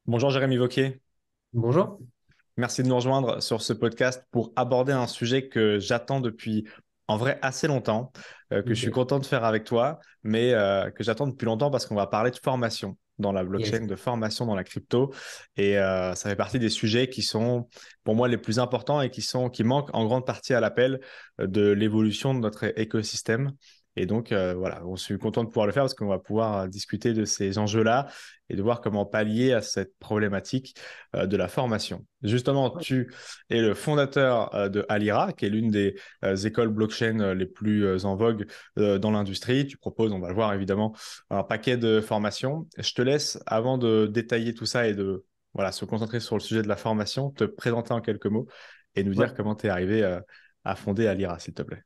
Bonjour Jérémy Wauquiez, Bonjour. merci de nous rejoindre sur ce podcast pour aborder un sujet que j'attends depuis en vrai assez longtemps, que je suis Ok. content de faire avec toi, mais que j'attends depuis longtemps parce qu'on va parler de formation dans la Yes. blockchain, de formation dans la crypto. Et ça fait partie des sujets qui sont pour moi les plus importants et qui manquent en grande partie à l'appel de l'évolution de notre écosystème. Et donc, voilà, on suis content de pouvoir le faire parce qu'on va pouvoir discuter de ces enjeux-là et de voir comment pallier à cette problématique de la formation. Justement, Ouais. tu es le fondateur de Alira, qui est l'une des écoles blockchain les plus en vogue dans l'industrie. Tu proposes, on va le voir évidemment, un paquet de formations. Je te laisse, avant de détailler tout ça et de voilà, se concentrer sur le sujet de la formation, te présenter en quelques mots et nous Ouais. dire comment tu es arrivé à fonder Alira, s'il te plaît.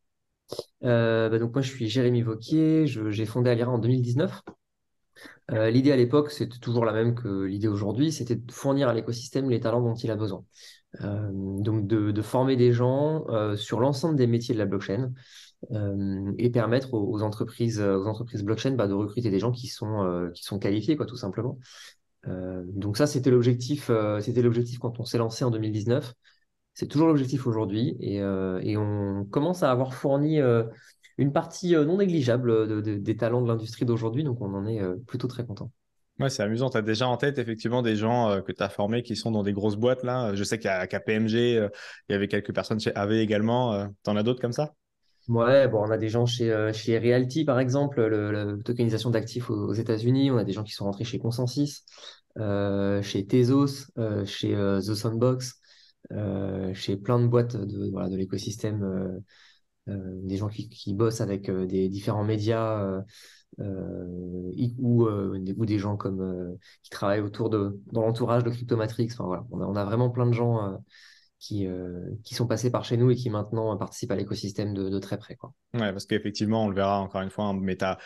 Donc moi, je suis Jérémy Wauquiez. J'ai fondé Alira en 2019. L'idée à l'époque, c'était toujours la même que l'idée aujourd'hui, c'était de fournir à l'écosystème les talents dont il a besoin. Donc de former des gens sur l'ensemble des métiers de la blockchain et permettre aux entreprises blockchain de recruter des gens qui sont qualifiés, quoi, tout simplement. Donc ça, c'était l'objectif quand on s'est lancé en 2019. C'est toujours l'objectif aujourd'hui et on commence à avoir fourni une partie non négligeable des talents de l'industrie d'aujourd'hui, donc on en est plutôt très content. Ouais, c'est amusant. Tu as déjà en tête effectivement des gens que tu as formés qui sont dans des grosses boîtes là. Je sais qu'à KPMG, il y avait quelques personnes chez AV également. Tu en as d'autres comme ça? Ouais, bon, on a des gens chez Realty, par exemple, la tokenisation d'actifs aux États-Unis. On a des gens qui sont rentrés chez Consensus, chez Tezos, chez The Sandbox, chez plein de boîtes voilà, de l'écosystème, des gens qui bossent avec des différents médias. Ou des gens qui travaillent dans l'entourage de Cryptomatrix. Enfin, voilà. On a vraiment plein de gens qui sont passés par chez nous et qui maintenant participent à l'écosystème de très près, quoi. Ouais, parce qu'effectivement, on le verra encore une fois, hein, mais tu as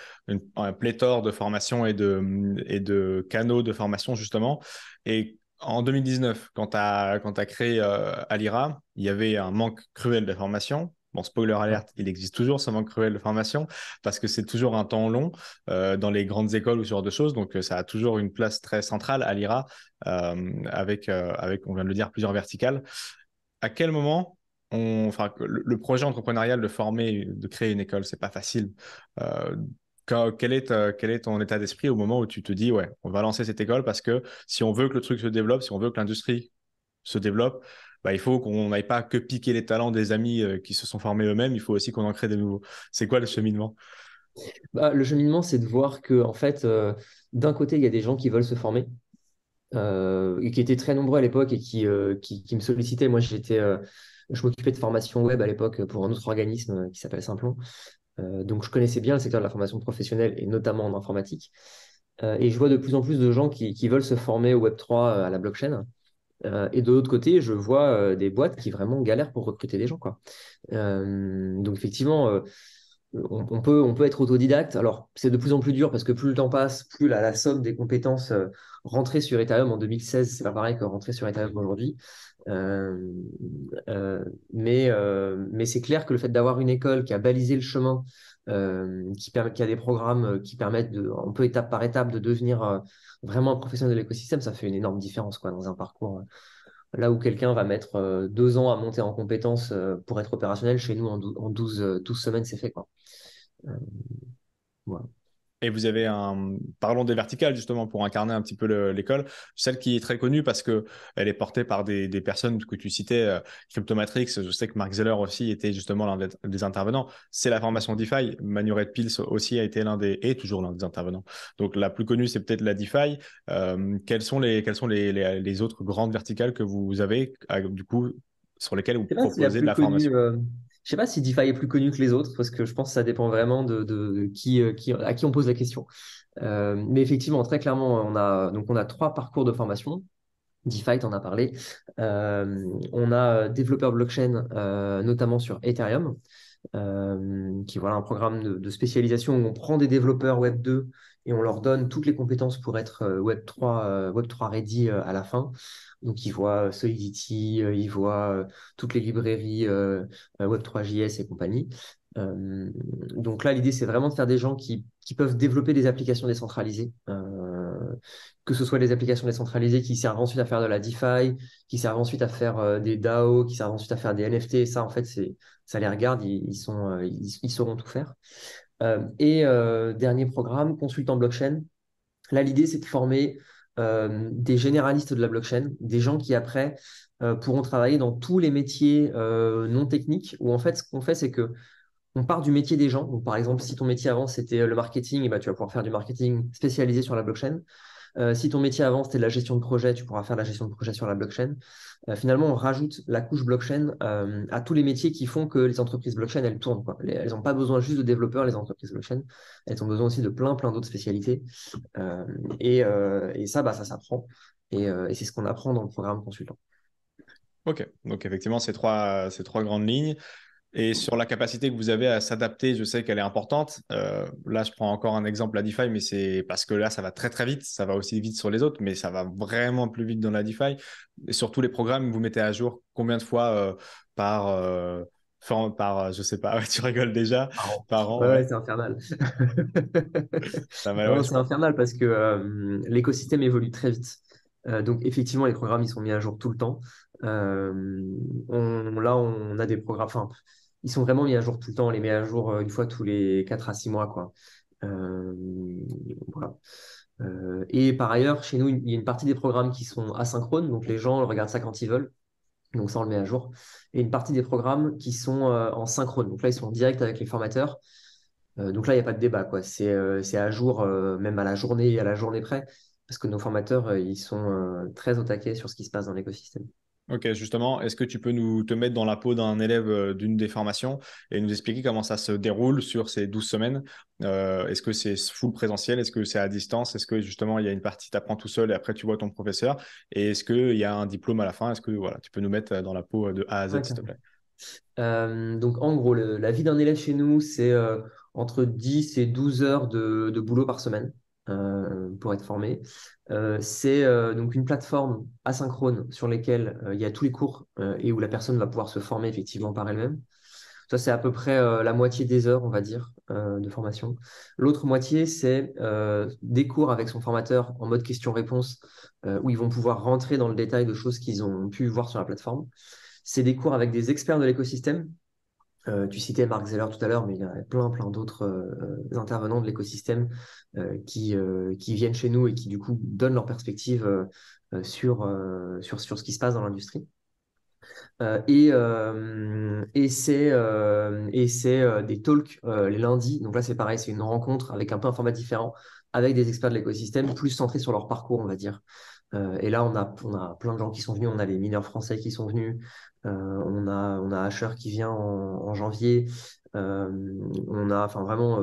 un pléthore de formations et de canaux de formation, justement. Et en 2019, quand tu as créé Alira, il y avait un manque cruel de formation. Bon, spoiler Ouais. alert, il existe toujours ce manque cruel de formation parce que c'est toujours un temps long dans les grandes écoles ou ce genre de choses. Donc, ça a toujours une place très centrale à l'IRA avec, on vient de le dire, plusieurs verticales. À quel moment enfin, le projet entrepreneurial de former, de créer une école, c'est pas facile. Euh, quel est ton état d'esprit au moment où tu te dis, ouais, on va lancer cette école parce que si on veut que le truc se développe, si on veut que l'industrie se développe, bah, il faut qu'on n'aille pas que piquer les talents des amis qui se sont formés eux-mêmes, il faut aussi qu'on en crée des nouveaux. C'est quoi le cheminement? Le cheminement, c'est de voir que, en fait, d'un côté, il y a des gens qui veulent se former et qui étaient très nombreux à l'époque et qui me sollicitaient. Moi, je m'occupais de formation web à l'époque pour un autre organisme qui s'appelle Simplon. Donc, je connaissais bien le secteur de la formation professionnelle et notamment en informatique. Et je vois de plus en plus de gens qui veulent se former au Web3, à la blockchain. Et de l'autre côté, je vois des boîtes qui vraiment galèrent pour recruter des gens, quoi. Donc effectivement, on peut être autodidacte. Alors, c'est de plus en plus dur parce que plus le temps passe, plus la somme des compétences rentrées sur Ethereum en 2016, c'est pas pareil que rentrer sur Ethereum aujourd'hui. Euh, mais c'est clair que le fait d'avoir une école qui a balisé le chemin, qui a des programmes qui permettent un peu étape par étape de devenir vraiment un professionnel de l'écosystème, ça fait une énorme différence, quoi, dans un parcours. Là où quelqu'un va mettre 2 ans à monter en compétences pour être opérationnel, chez nous, en 12 semaines, c'est fait, quoi. Euh, voilà. Et vous avez parlons des verticales justement pour incarner un petit peu l'école, celle qui est très connue parce que elle est portée par des personnes que tu citais, Cryptomatrix. Je sais que Mark Zeller aussi était justement l'un des intervenants. C'est la formation DeFi. Manu Red Pills aussi a été est toujours l'un des intervenants. Donc la plus connue, c'est peut-être la DeFi. Quelles sont les autres grandes verticales que vous avez du coup sur lesquelles vous Je sais pas si la proposez de plus la connue, formation? je sais pas si DeFi est plus connu que les autres, parce que je pense que ça dépend vraiment à qui on pose la question. Mais effectivement, très clairement, on a 3 parcours de formation. DeFi, t'en as parlé. On a développeur blockchain, notamment sur Ethereum, qui est voilà, un programme de spécialisation où on prend des développeurs Web 2 et on leur donne toutes les compétences pour être Web3 ready à la fin. Donc, ils voient Solidity, ils voient toutes les librairies Web3.js et compagnie. Donc là, l'idée, c'est vraiment de faire des gens qui peuvent développer des applications décentralisées que ce soit des applications décentralisées qui servent ensuite à faire de la DeFi, qui servent ensuite à faire des DAO, qui servent ensuite à faire des NFT. Ça, en fait, ça les regarde, ils sauront tout faire. Dernier programme, consultant blockchain. Là, l'idée, c'est de former des généralistes de la blockchain, des gens qui après pourront travailler dans tous les métiers non techniques, où en fait, ce qu'on fait, c'est que on part du métier des gens. Donc, par exemple, si ton métier avant, c'était le marketing, et ben, tu vas pouvoir faire du marketing spécialisé sur la blockchain. Si ton métier avant, c'était de la gestion de projet, tu pourras faire de la gestion de projet sur la blockchain. Finalement, on rajoute la couche blockchain à tous les métiers qui font que les entreprises blockchain, elles tournent, quoi. Elles n'ont pas besoin juste de développeurs, les entreprises blockchain. Elles ont besoin aussi de plein, plein d'autres spécialités. Et ça, bah, ça s'apprend. Et c'est ce qu'on apprend dans le programme consultant. Ok, donc effectivement, ces trois grandes lignes. Et sur la capacité que vous avez à s'adapter, je sais qu'elle est importante. Là, je prends encore un exemple, la DeFi, mais c'est parce que là, ça va très très vite. Ça va aussi vite sur les autres, mais ça va vraiment plus vite dans la DeFi. Et sur tous les programmes, vous mettez à jour combien de fois par, je sais pas, ouais, tu rigoles déjà, An. par an, Ouais, ouais. ouais, c'est infernal. Ça va, ouais, Non, je c'est pense. infernal parce que l'écosystème évolue très vite. Donc, effectivement, les programmes, ils sont mis à jour tout le temps. Là, on a des programmes, enfin, ils sont vraiment mis à jour tout le temps. On les met à jour une fois tous les 4 à 6 mois, quoi. Euh, voilà. Et par ailleurs, chez nous, il y a une partie des programmes qui sont asynchrones. Donc, les gens regardent ça quand ils veulent. Donc, ça, on le met à jour. Et une partie des programmes qui sont en synchrone. Donc, là, ils sont en direct avec les formateurs. Donc là, il n'y a pas de débat, quoi. C'est à jour, même à la journée et à la journée près, parce que nos formateurs, ils sont très au taquet sur ce qui se passe dans l'écosystème. Ok, justement, est-ce que tu peux te mettre dans la peau d'un élève d'une des formations et nous expliquer comment ça se déroule sur ces 12 semaines? Est-ce que c'est full présentiel? Est-ce que c'est à distance? Est-ce que justement, il y a une partie, tu apprends tout seul et après tu vois ton professeur? Et est-ce qu'il y a un diplôme à la fin? Est-ce que voilà, tu peux nous mettre dans la peau de A à Z, Ouais, s'il te carrément. plaît? Donc, en gros, la vie d'un élève chez nous, c'est entre 10 et 12 heures de boulot par semaine pour être formé. C'est donc une plateforme asynchrone sur laquelle il y a tous les cours et où la personne va pouvoir se former effectivement par elle-même. Ça, c'est à peu près la moitié des heures, on va dire, de formation. L'autre moitié, c'est des cours avec son formateur en mode question-réponse, où ils vont pouvoir rentrer dans le détail de choses qu'ils ont pu voir sur la plateforme. C'est des cours avec des experts de l'écosystème. Tu citais Mark Zeller tout à l'heure, mais il y a plein, plein d'autres intervenants de l'écosystème qui viennent chez nous et qui, du coup, donnent leur perspective sur ce qui se passe dans l'industrie. Et c'est des talks les lundis. Donc là, c'est pareil, c'est une rencontre avec un peu un format différent, avec des experts de l'écosystème, plus centrés sur leur parcours, on va dire. Et là, on a plein de gens qui sont venus. On a les mineurs français qui sont venus. On a Asher qui vient en janvier. Euh, on a enfin vraiment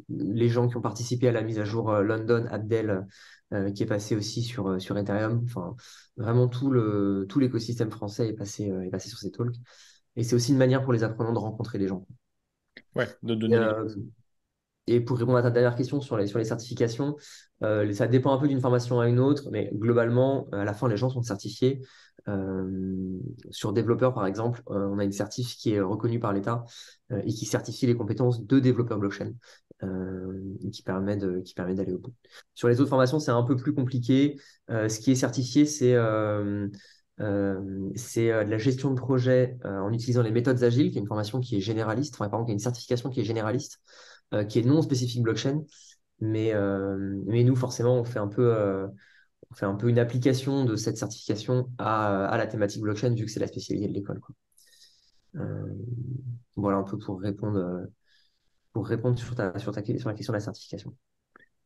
les gens qui ont participé à la mise à jour London, Abdel, qui est passé aussi sur Ethereum. Enfin, vraiment tout l'écosystème français est passé sur ces talks. Et c'est aussi une manière pour les apprenants de rencontrer les gens. Ouais, de Et, donner les. euh, et pour répondre à ta dernière question sur les certifications, ça dépend un peu d'une formation à une autre, mais globalement, à la fin, les gens sont certifiés. Sur développeur, par exemple, on a une certif qui est reconnue par l'État et qui certifie les compétences de développeur blockchain, qui permet d'aller au bout. Sur les autres formations, c'est un peu plus compliqué. Ce qui est certifié, c'est de la gestion de projet en utilisant les méthodes agiles, qui est une formation qui est généraliste, enfin, pardon, qui est une certification qui est généraliste qui est non spécifique blockchain. Mais nous, forcément, on fait un peu une application de cette certification à la thématique blockchain, vu que c'est la spécialité de l'école, quoi. Euh, voilà un peu pour répondre sur la question de la certification.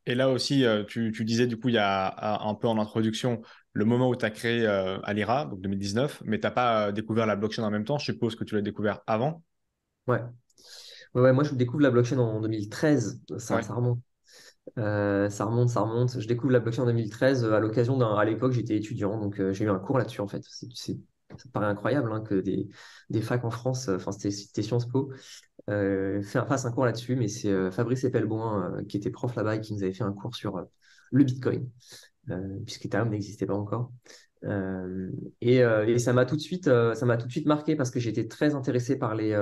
Et là aussi, tu disais du coup, il y a un peu en introduction le moment où tu as créé Alira, donc 2019, mais tu n'as pas découvert la blockchain en même temps. Je suppose que tu l'as découvert avant. Ouais. Ouais, ouais, moi, je découvre la blockchain en 2013. Ça, Ouais. ça remonte. Ça remonte, ça remonte. Je découvre la blockchain en 2013 à l'occasion À l'époque, j'étais étudiant, donc j'ai eu un cours là-dessus en fait. Ça te paraît incroyable hein, que des facs en France, enfin c'était Sciences Po, fasse un cours là-dessus, mais c'est Fabrice Epelboin qui était prof là-bas et qui nous avait fait un cours sur le Bitcoin, puisque Ethereum n'existait pas encore. Et ça m'a tout de suite marqué parce que j'étais très intéressé par les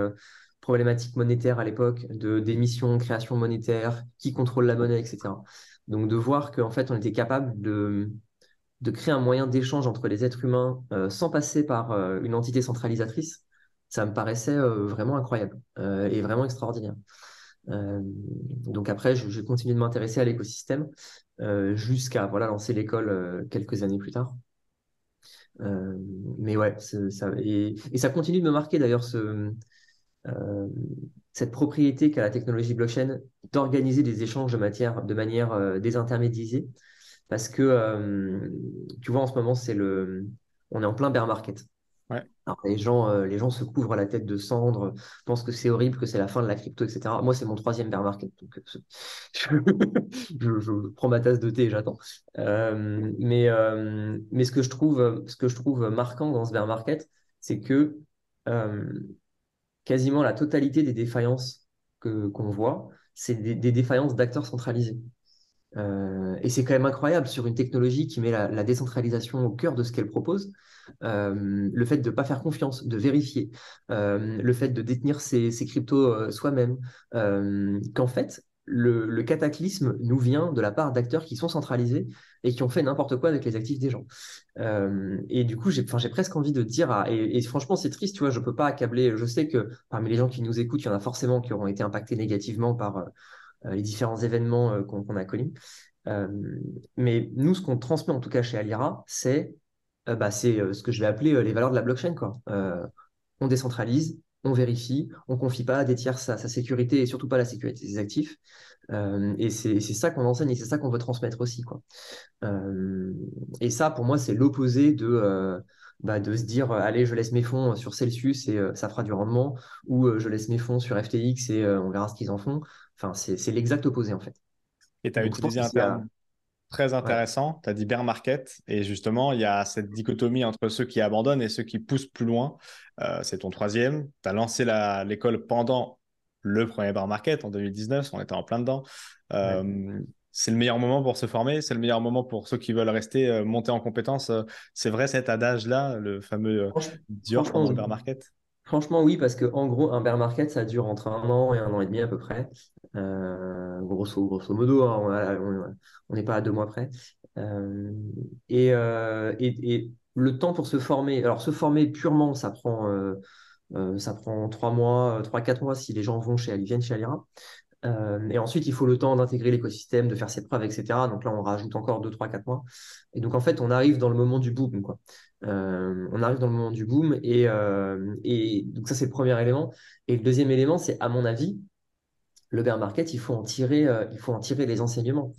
problématiques monétaires à l'époque, d'émissions, création monétaire, qui contrôle la monnaie, etc. Donc de voir qu'en fait, on était capable de créer un moyen d'échange entre les êtres humains sans passer par une entité centralisatrice, ça me paraissait vraiment incroyable et vraiment extraordinaire. Donc après, j'ai continué de m'intéresser à l'écosystème jusqu'à voilà, lancer l'école quelques années plus tard. Euh, mais ouais, et ça continue de me marquer d'ailleurs euh, cette propriété qu'a la technologie blockchain d'organiser des échanges de manière désintermédiée. Parce que, tu vois, en ce moment, on est en plein bear market. Ouais. Alors, les gens se couvrent la tête de cendres, pensent que c'est horrible, que c'est la fin de la crypto, etc. Moi, c'est mon troisième bear market. Donc, je prends ma tasse de thé et j'attends. Mais ce que je trouve marquant dans ce bear market, c'est que euh, quasiment la totalité des défaillances qu'on voit, c'est des défaillances d'acteurs centralisés. Et c'est quand même incroyable sur une technologie qui met la décentralisation au cœur de ce qu'elle propose. Le fait de ne pas faire confiance, de vérifier, le fait de détenir ses cryptos soi-même, qu'en fait, le cataclysme nous vient de la part d'acteurs qui sont centralisés et qui ont fait n'importe quoi avec les actifs des gens. Et du coup, j'ai presque envie de dire, et franchement, c'est triste, tu vois, je ne peux pas accabler, je sais que parmi les gens qui nous écoutent, il y en a forcément qui auront été impactés négativement par les différents événements qu'on a connus. Euh, mais nous, ce qu'on transmet en tout cas chez Alira, c'est ce que je vais appeler les valeurs de la blockchain, quoi. On décentralise, on vérifie, on ne confie pas à des tiers sa sécurité et surtout pas la sécurité des actifs. Et c'est ça qu'on enseigne et c'est ça qu'on veut transmettre aussi, quoi. Euh, et ça, pour moi, c'est l'opposé de se dire, allez, je laisse mes fonds sur Celsius et ça fera du rendement, ou je laisse mes fonds sur FTX et on verra ce qu'ils en font. Enfin, c'est l'exact opposé, en fait. Et tu as Donc, je pense utilisé que un c'est terme très ouais, intéressant. Tu as dit bear market. Et justement, il y a cette dichotomie entre ceux qui abandonnent et ceux qui poussent plus loin. C'est ton troisième. Tu as lancé l'école pendant le premier bear market en 2019. On était en plein dedans. ouais. Euh, c'est le meilleur moment pour se former. C'est le meilleur moment pour ceux qui veulent rester, monter en compétences. C'est vrai cet adage-là, le fameux dur Franchement, pendant le oui. bear market. Franchement, oui, parce que en gros, un bear market, ça dure entre un an et un an et demi à peu près. Grosso modo, hein, on n'est pas à 2 mois près. Euh, et le temps pour se former, alors se former purement, ça prend 3 mois, 3, 4 mois si les gens viennent chez Alira. Et ensuite, il faut le temps d'intégrer l'écosystème, de faire ses preuves, etc. Donc là, on rajoute encore 2, 3, 4 mois. Et donc, en fait, on arrive dans le moment du boom, quoi. On arrive dans le moment du boom. Et donc, ça, c'est le premier élément. Et le deuxième élément, c'est, à mon avis, le bear market, il faut en tirer les enseignements.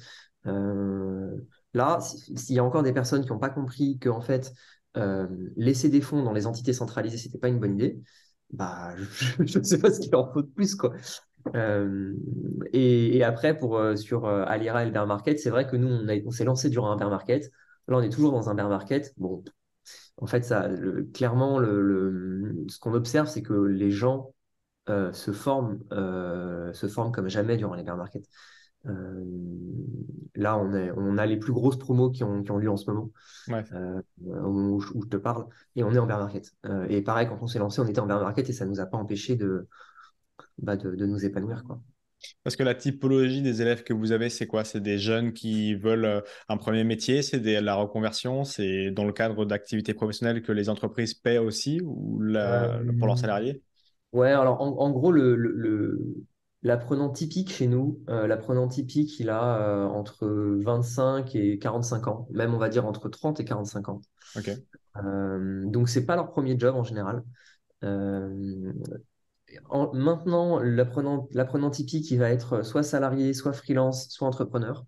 Euh, Là, s'il y a encore des personnes qui n'ont pas compris que, en fait, euh, laisser des fonds dans les entités centralisées, c'était pas une bonne idée, bah, je ne sais pas ce qu'il leur faut de plus, quoi. Euh, et après, sur Alira et le bear market, c'est vrai que nous, on s'est lancé durant un bear market. Là, on est toujours dans un bear market. Bon, en fait, clairement, ce qu'on observe, c'est que les gens se forment comme jamais durant les bear markets. Euh, Là, on a les plus grosses promos qui ont lieu en ce moment, Ouais. au moment où je te parle, et on est en bear market. Et pareil, quand on s'est lancé, on était en bear market et ça ne nous a pas empêché de nous épanouir, quoi. Parce que la typologie des élèves que vous avez, c'est quoi? C'est des jeunes qui veulent un premier métier, la reconversion, c'est dans le cadre d'activités professionnelles que les entreprises paient aussi ou pour leurs Euh, salariés? Ouais, alors en gros, l'apprenant typique chez nous, l'apprenant typique, il a entre 25 et 45 ans, même on va dire entre 30 et 45 ans. Ok. Donc, c'est pas leur premier job en général. Euh, Maintenant, l'apprenant typique, il va être soit salarié, soit freelance, soit entrepreneur.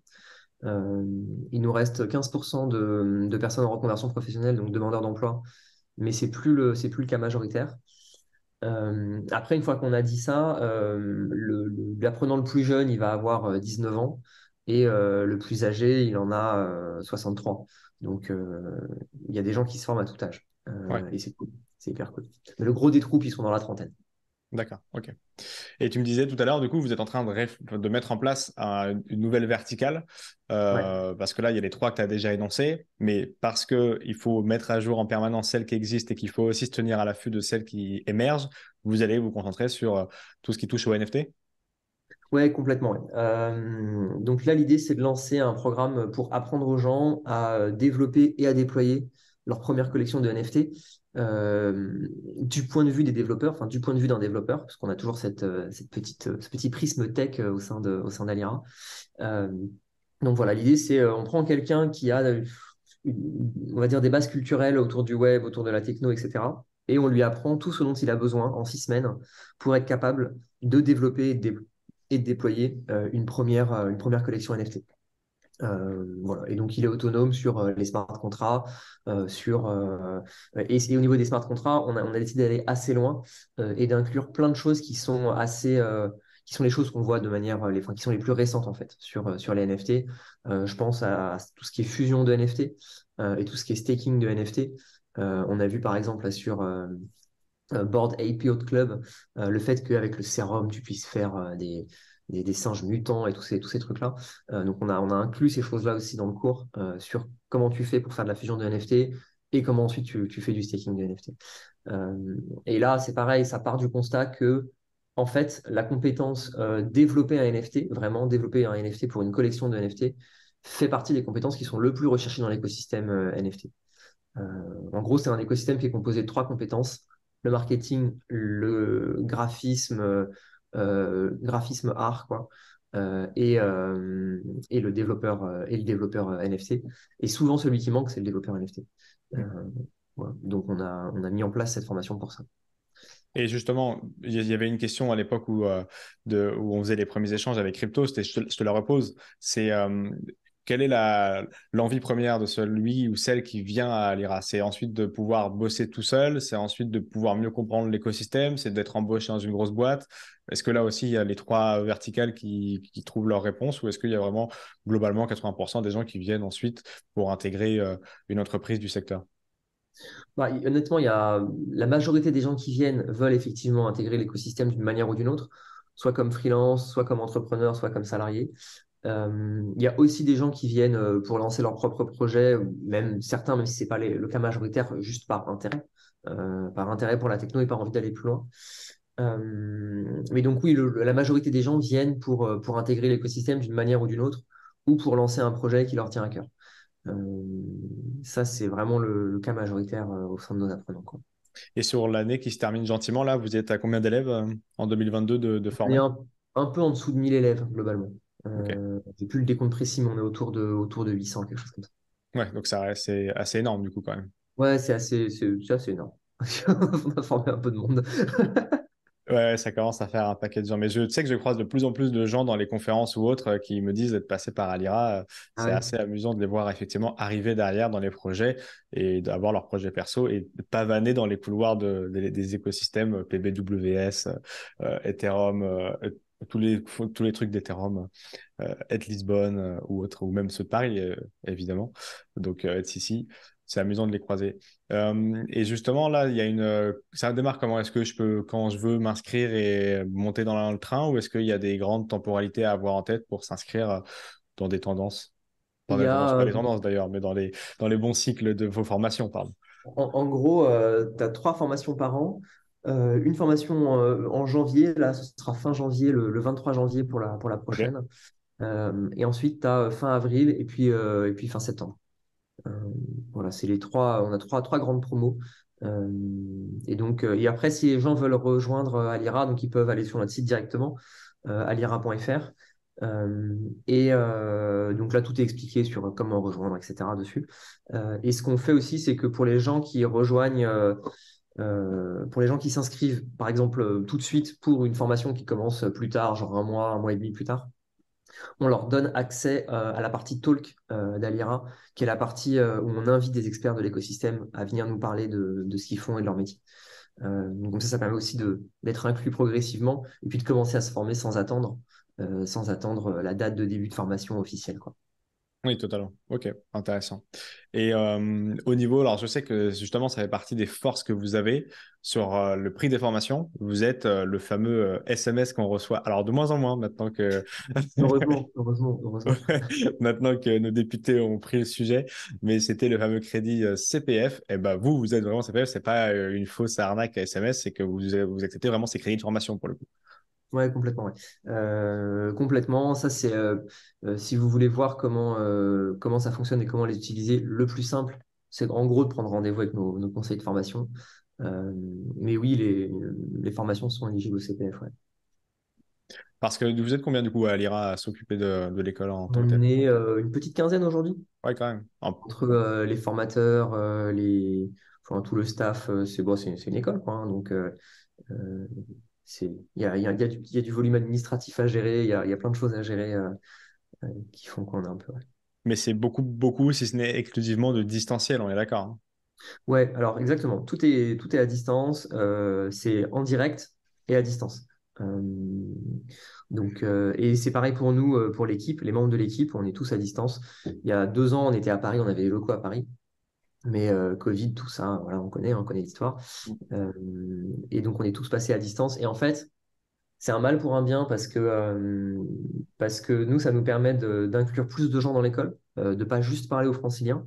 Euh, il nous reste 15% de personnes en reconversion professionnelle, donc demandeurs d'emploi, mais c'est plus le cas majoritaire. Après, une fois qu'on a dit ça, l'apprenant le plus jeune, il va avoir 19 ans et le plus âgé, il en a 63. Donc, il y a des gens qui se forment à tout âge Ouais, et c'est cool, c'est hyper cool. Mais le gros des troupes, ils sont dans la trentaine. d'accord. Ok. Et tu me disais tout à l'heure, du coup, vous êtes en train de mettre en place une nouvelle verticale, Ouais. parce que là, il y a les trois que tu as déjà énoncées, mais parce qu'il faut mettre à jour en permanence celles qui existent et qu'il faut aussi se tenir à l'affût de celles qui émergent, vous allez vous concentrer sur tout ce qui touche au NFT. Ouais, complètement. Ouais. Donc là, l'idée, c'est de lancer un programme pour apprendre aux gens à développer et à déployer leur première collection de NFT du point de vue des développeurs, enfin du point de vue d'un développeur, parce qu'on a toujours ce petit prisme tech au sein d'Alira. Euh, donc voilà, l'idée, c'est on prend quelqu'un qui a, on va dire, des bases culturelles autour du web, autour de la techno, etc. Et on lui apprend tout ce dont il a besoin en 6 semaines pour être capable de développer et de déployer une première collection NFT. Voilà. Et donc, il est autonome sur les smart contracts. Et au niveau des smart contracts, on a décidé d'aller assez loin et d'inclure plein de choses qui sont les choses qu'on voit de manière, enfin, qui sont les plus récentes en fait sur les NFT. Je pense à tout ce qui est fusion de NFT et tout ce qui est staking de NFT. On a vu par exemple là, sur Board APO de Club, le fait qu'avec le sérum, tu puisses faire des singes mutants et tous ces trucs-là. Donc, on a inclus ces choses-là aussi dans le cours sur comment tu fais pour faire de la fusion de NFT et comment ensuite tu fais du staking de NFT. Et là, c'est pareil, ça part du constat que, en fait, la compétence développer un NFT, vraiment développer un NFT pour une collection de NFT, fait partie des compétences qui sont le plus recherchées dans l'écosystème NFT. En gros, c'est un écosystème qui est composé de trois compétences, le marketing, le graphisme art, quoi, euh, et, euh, et le développeur NFT. Et souvent, celui qui manque, c'est le développeur NFT. Euh, voilà. Donc, on a mis en place cette formation pour ça. Et justement, il y avait une question à l'époque où on faisait les premiers échanges avec Crypto, je te la repose, c'est quelle est l'envie première de celui ou celle qui vient à l'IRA? C'est ensuite de pouvoir bosser tout seul, c'est ensuite de pouvoir mieux comprendre l'écosystème, c'est d'être embauché dans une grosse boîte. Est-ce que là aussi, il y a les trois verticales qui trouvent leur réponse ou est-ce qu'il y a vraiment globalement 80% des gens qui viennent ensuite pour intégrer une entreprise du secteur? Bah, honnêtement, la majorité des gens qui viennent veulent effectivement intégrer l'écosystème d'une manière ou d'une autre, soit comme freelance, soit comme entrepreneur, soit comme salarié. Il y a aussi des gens qui viennent pour lancer leur propre projet, même certains, même si ce n'est pas le cas majoritaire, juste par intérêt pour la techno et par envie d'aller plus loin. Mais donc oui, la majorité des gens viennent pour intégrer l'écosystème d'une manière ou d'une autre, ou pour lancer un projet qui leur tient à cœur. Euh, Ça, c'est vraiment le cas majoritaire au sein de nos apprenants, quoi. Et sur l'année qui se termine gentiment, là, vous êtes à combien d'élèves en 2022 de On est formés? un peu en dessous de 1000 élèves, globalement. Ok. J'ai plus le décompte précis, mais on est autour de 800, quelque chose comme ça. Ouais, donc ça reste c'est assez énorme du coup quand même. Ouais, c'est assez énorme. On a formé un peu de monde. Ouais, ça commence à faire un paquet de gens. Mais je sais que je croise de plus en plus de gens dans les conférences ou autres qui me disent d'être passés par Alira. Ah C'est ouais. assez amusant de les voir effectivement arriver derrière dans les projets et d'avoir leurs projets perso et de pavaner dans les couloirs des écosystèmes PBWS, Ethereum, tous les trucs d'Ethereum, Lisbonne ou autres, ou même ceux de Paris, évidemment. Donc, ici, c'est amusant de les croiser. Et justement, là, il y a ça démarre comment? Est-ce que je peux, quand je veux m'inscrire et monter dans le train, ou est-ce qu'il y a des grandes temporalités à avoir en tête pour s'inscrire dans des tendances? Il Dans y des tendances, pas a, les tendances d'ailleurs, mais dans les bons cycles de vos formations, pardon. en gros, tu as 3 formations par an. Une formation en janvier, là, ce sera fin janvier, le 23 janvier pour la OK. prochaine. Et ensuite, tu as fin avril et puis fin septembre. Euh, voilà, c'est les trois. On a trois grandes promos. Euh, et après, si les gens veulent rejoindre Alira, donc ils peuvent aller sur notre site directement, alira.fr. Donc là, tout est expliqué sur comment rejoindre, etc. dessus. Et ce qu'on fait aussi, c'est que pour les gens qui rejoignent, pour les gens qui s'inscrivent, par exemple, tout de suite pour une formation qui commence plus tard, genre un mois et demi plus tard, on leur donne accès à la partie talk d'Alira, qui est la partie où on invite des experts de l'écosystème à venir nous parler de ce qu'ils font et de leur métier. Donc ça permet aussi d'être inclus progressivement et puis de commencer à se former sans attendre la date de début de formation officielle, quoi. Oui, totalement. Ok, intéressant. Et au niveau, alors je sais que justement, ça fait partie des forces que vous avez sur le prix des formations. Vous êtes le fameux SMS qu'on reçoit. Alors de moins en moins maintenant que Heureusement, heureusement, heureusement. maintenant que nos députés ont pris le sujet, mais c'était le fameux crédit CPF. Et ben vous, vous êtes vraiment CPF. C'est pas une fausse arnaque à SMS, c'est que vous acceptez vraiment ces crédits de formation pour le coup. Ouais, complètement. Ouais. Complètement. Ça, c'est si vous voulez voir comment ça fonctionne et comment les utiliser, le plus simple, c'est en gros de prendre rendez-vous avec nos conseils de formation. Euh, mais oui, les formations sont éligibles au CPF. Ouais. Parce que vous êtes combien du coup à l'IRA à s'occuper de l'école en tant que On telle? est une petite quinzaine aujourd'hui, Ouais, quand même. entre les formateurs, enfin, tout le staff. C'est une école, quoi. Hein. Donc, euh, il y a du volume administratif à gérer, il y a plein de choses à gérer qui font qu'on a un peu. Ouais. Mais c'est beaucoup, beaucoup, si ce n'est exclusivement de distanciel, on est d'accord, hein. Ouais, alors exactement. Tout est à distance. C'est en direct et à distance. Euh, et c'est pareil pour nous, pour l'équipe, les membres de l'équipe, on est tous à distance. Il y a 2 ans, on était à Paris, on avait les locaux à Paris. Mais Covid, tout ça, voilà, on connaît l'histoire. Euh, et donc, on est tous passés à distance. Et en fait, c'est un mal pour un bien parce que nous, ça nous permet d'inclure plus de gens dans l'école, de pas juste parler aux franciliens.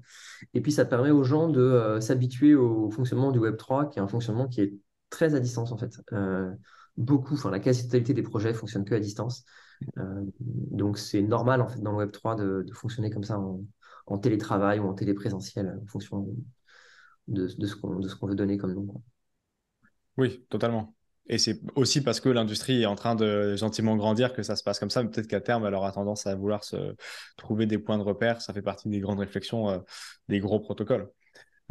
Et puis, ça permet aux gens de s'habituer au fonctionnement du Web3, qui est un fonctionnement qui est très à distance, en fait. Enfin, la quasi-totalité des projets fonctionnent que à distance. Donc, c'est normal, en fait, dans le Web3 de fonctionner comme ça en télétravail ou en téléprésentiel, en fonction de ce qu'on veut donner comme nom, quoi. Oui, totalement. Et c'est aussi parce que l'industrie est en train de gentiment grandir que ça se passe comme ça. Mais peut-être qu'à terme, elle aura tendance à vouloir se trouver des points de repère. Ça fait partie des grandes réflexions, des gros protocoles,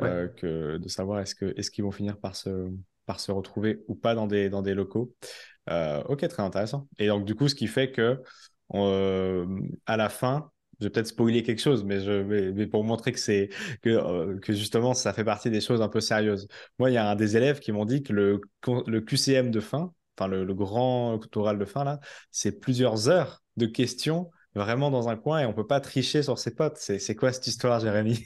Ouais. que de savoir est-ce qu'ils vont finir par se retrouver ou pas dans des locaux. Ok, très intéressant. Et donc, du coup, ce qui fait que euh, à la fin, je vais peut-être spoiler quelque chose, mais pour montrer que justement, ça fait partie des choses un peu sérieuses. Moi, il y a un des élèves qui m'ont dit que le QCM de fin, enfin le grand oral de fin, là, c'est plusieurs heures de questions vraiment dans un coin et on peut pas tricher sur ses potes. C'est quoi cette histoire, Jérémy?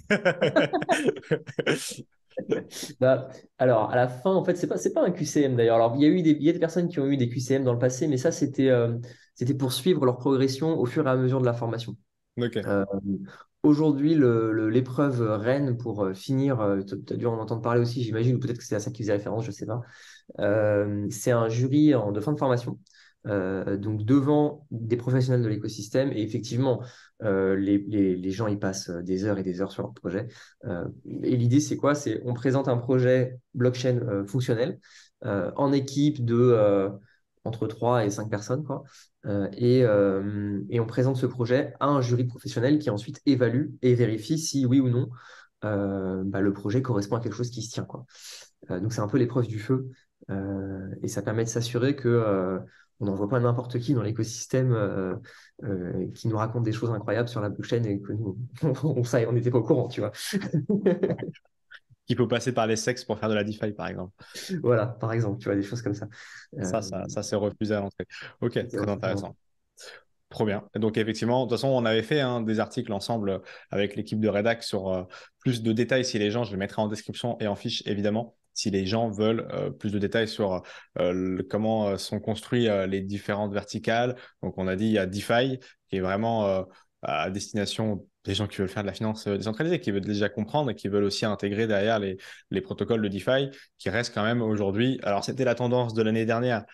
Bah, alors, à la fin, en fait, c'est pas un QCM d'ailleurs. Alors, il y a des personnes qui ont eu des QCM dans le passé, mais ça, c'était pour suivre leur progression au fur et à mesure de la formation. Ok. Euh, Aujourd'hui, l'épreuve reine pour finir, tu as dû en entendre parler aussi, j'imagine, ou peut-être que c'est à ça qui faisait référence, je ne sais pas. C'est un jury de fin de formation, donc devant des professionnels de l'écosystème. Et effectivement, les gens y passent des heures et des heures sur leur projet. Et l'idée, c'est quoi? C'est on présente un projet blockchain fonctionnel en équipe de entre 3 et 5 personnes, quoi. Et on présente ce projet à un jury professionnel qui ensuite évalue et vérifie si oui ou non le projet correspond à quelque chose qui se tient, quoi. Donc c'est un peu l'épreuve du feu. Et ça permet de s'assurer que on n'envoie pas n'importe qui dans l'écosystème qui nous raconte des choses incroyables sur la blockchain et que nous, on n'était pas au courant, tu vois. Qu'il faut passer par les sexes pour faire de la DeFi, par exemple. Voilà, par exemple, tu vois, des choses comme ça. Euh, Ça c'est refusé à l'entrée. Ok, c'est très refusé. intéressant. Trop bien. Et donc, effectivement, de toute façon, on avait fait des articles ensemble avec l'équipe de Redac sur plus de détails si les gens, je les mettrai en description et en fiche, évidemment, si les gens veulent plus de détails sur comment sont construits les différentes verticales. Donc, on a dit, il y a DeFi, qui est vraiment à destination des gens qui veulent faire de la finance décentralisée, qui veulent déjà comprendre et qui veulent aussi intégrer derrière les protocoles de DeFi, qui restent quand même aujourd'hui. Alors, c'était la tendance de l'année dernière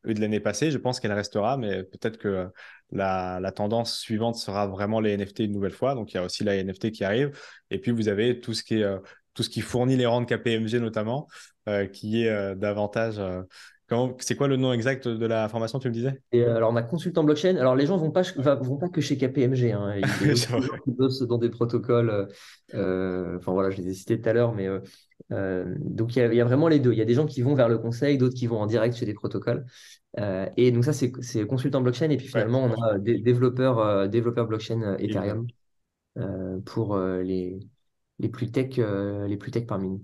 et de l'année passée. Je pense qu'elle restera, mais peut-être que la tendance suivante sera vraiment les NFT une nouvelle fois. Donc, il y a aussi la NFT qui arrive. Et puis, vous avez tout ce qui fournit les rentes KPMG notamment, qui est davantage. C'est quoi le nom exact de la formation, tu me disais? Et alors, on a consultant blockchain. Alors, les gens vont pas que chez KPMG. Hein. Il y a aussi C'est des gens vrai. qui bossent dans des protocoles. Enfin, voilà, je les ai cités tout à l'heure. Mais donc, il y a vraiment les deux. Il y a des gens qui vont vers le conseil, d'autres qui vont en direct chez des protocoles. Et donc, ça, c'est consultant blockchain. Et puis, Ouais, finalement, c'est on a consultant. des développeurs blockchain Évidemment. Ethereum pour les plus tech parmi nous.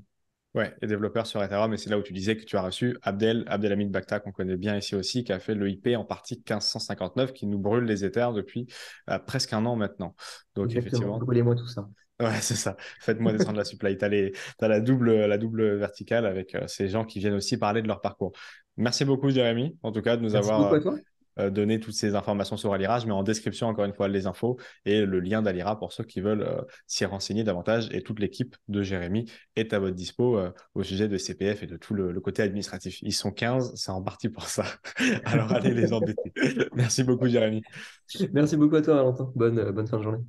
Ouais, les développeurs sur Ethereum, et c'est là où tu disais que tu as reçu Abdelhamid Bakta, qu'on connaît bien ici aussi, qui a fait le IP en partie 1559, qui nous brûle les Ethers depuis presque un an maintenant. Donc, Exactement. effectivement, Brûlez-moi tout ça. ouais, c'est ça. Faites-moi descendre la supply. T'as la double verticale avec ces gens qui viennent aussi parler de leur parcours. Merci beaucoup, Jérémy, en tout cas, de nous Merci beaucoup avoir à toi. donner toutes ces informations sur Alira. Je mets en description, encore une fois, les infos et le lien d'Alira pour ceux qui veulent s'y renseigner davantage. Et toute l'équipe de Jérémy est à votre dispo au sujet de CPF et de tout le côté administratif. Ils sont 15, c'est en partie pour ça. Alors allez les embêter. Merci beaucoup, Jérémy. Merci beaucoup à toi, Valentin. Bonne fin de journée.